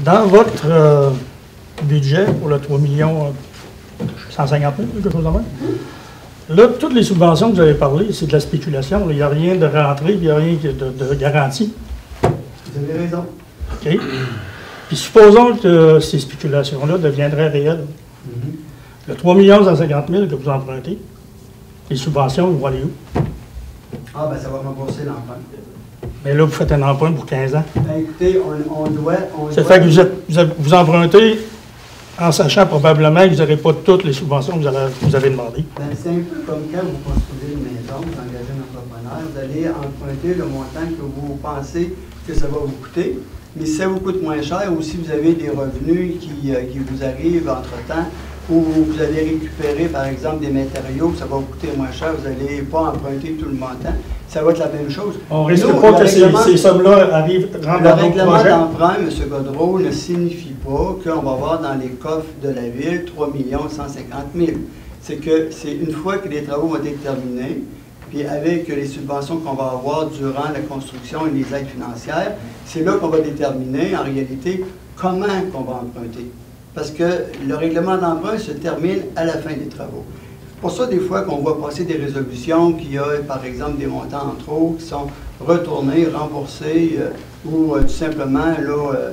Dans votre budget pour le 3 150 000, quelque chose de même, là, toutes les subventions que vous avez parlé, c'est de la spéculation. Il n'y a rien de rentrée, il n'y a rien de garantie. Vous avez raison. OK? Puis supposons que ces spéculations-là deviendraient réelles. Le 3 150 000 que vous empruntez, les subventions, vous vont aller où? Ah, ben ça va rembourser l'emprunt. Mais là, vous faites un emprunt pour 15 ans. Ben, écoutez, on doit... Ça fait que vous empruntez en sachant probablement que vous n'aurez pas toutes les subventions que vous avez demandées. Ben, c'est un peu comme quand vous construisez une maison, vous engagez un entrepreneur, vous allez emprunter le montant que vous pensez que ça va vous coûter. Mais si ça vous coûte moins cher ou si vous avez des revenus qui vous arrivent entre-temps, ou vous allez récupérer, par exemple, des matériaux, ça va vous coûter moins cher, vous n'allez pas emprunter tout le montant, ça va être la même chose. On ne risque pas que ces sommes-là arrivent dans le règlement d'emprunt, M. Godreau, ne signifie pas qu'on va avoir dans les coffres de la Ville 3 150 000. C'est que c'est une fois que les travaux vont être terminés, puis avec les subventions qu'on va avoir durant la construction et les aides financières, c'est là qu'on va déterminer, en réalité, comment qu'on va emprunter. Parce que le règlement d'emprunt se termine à la fin des travaux. C'est pour ça, des fois, qu'on voit passer des résolutions qui ont, par exemple, des montants en trop qui sont retournés, remboursés ou tout simplement là,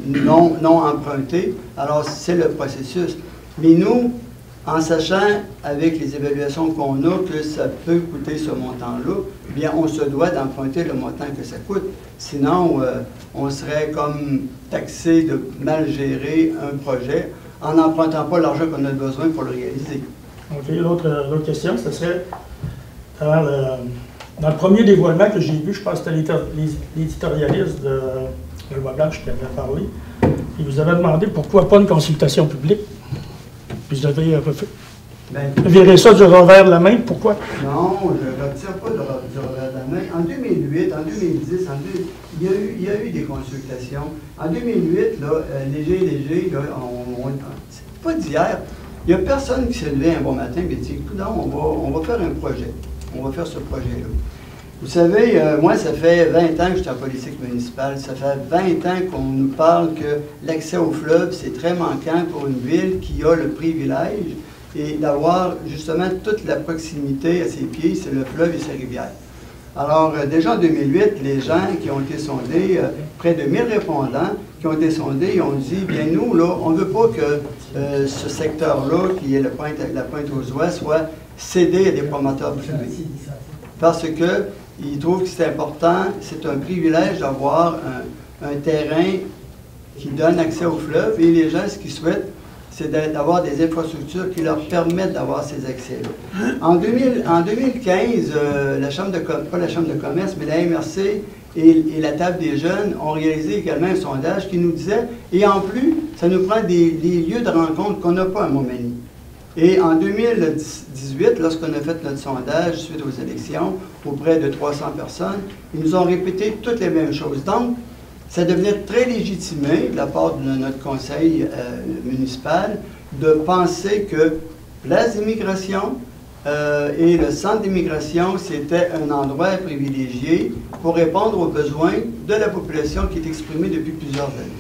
non empruntés. Alors, c'est le processus. Mais nous, en sachant, avec les évaluations qu'on a, que ça peut coûter ce montant-là, bien, on se doit d'emprunter le montant que ça coûte. Sinon, on serait comme taxé de mal gérer un projet en n'empruntant pas l'argent qu'on a besoin pour le réaliser. OK. L'autre question, ce serait, dans le premier dévoilement que j'ai vu, je pense que c'était l'éditorialiste de Loi Blanche qui avait parlé, il vous avait demandé pourquoi pas une consultation publique. Puis vous avez viré ça du revers de la main, pourquoi? Non, je ne retire pas du revers de la main. En 2008, en 2010, il y a eu des consultations. En 2008, là, léger, là, c'est pas d'hier. Il n'y a personne qui s'est levé un bon matin et dit, écoute, on va faire un projet. On va faire ce projet-là. Vous savez, moi, ça fait 20 ans que je suis en politique municipale. Ça fait 20 ans qu'on nous parle que l'accès au fleuve, c'est très manquant pour une ville qui a le privilège et d'avoir justement toute la proximité à ses pieds, c'est le fleuve et ses rivières. Alors, déjà en 2008, les gens qui ont été sondés, près de 1000 répondants qui ont été sondés, ils ont dit, bien nous, là, on ne veut pas que ce secteur-là, qui est la pointe aux oies, soit cédé à des promoteurs privés. Parce que ils trouvent que c'est important, c'est un privilège d'avoir un terrain qui donne accès au fleuve et les gens, ce qu'ils souhaitent, c'est d'avoir des infrastructures qui leur permettent d'avoir ces accès-là. En 2015, pas la Chambre de commerce, mais la MRC et la Table des jeunes ont réalisé également un sondage qui nous disait, et en plus, ça nous prend des lieux de rencontre qu'on n'a pas à Montmagny. Et en 2018, lorsqu'on a fait notre sondage suite aux élections auprès de 300 personnes, ils nous ont répété toutes les mêmes choses. Donc, ça devenait très légitimé de la part de notre conseil municipal de penser que place d'immigration et le centre d'immigration, c'était un endroit privilégié pour répondre aux besoins de la population qui est exprimée depuis plusieurs années.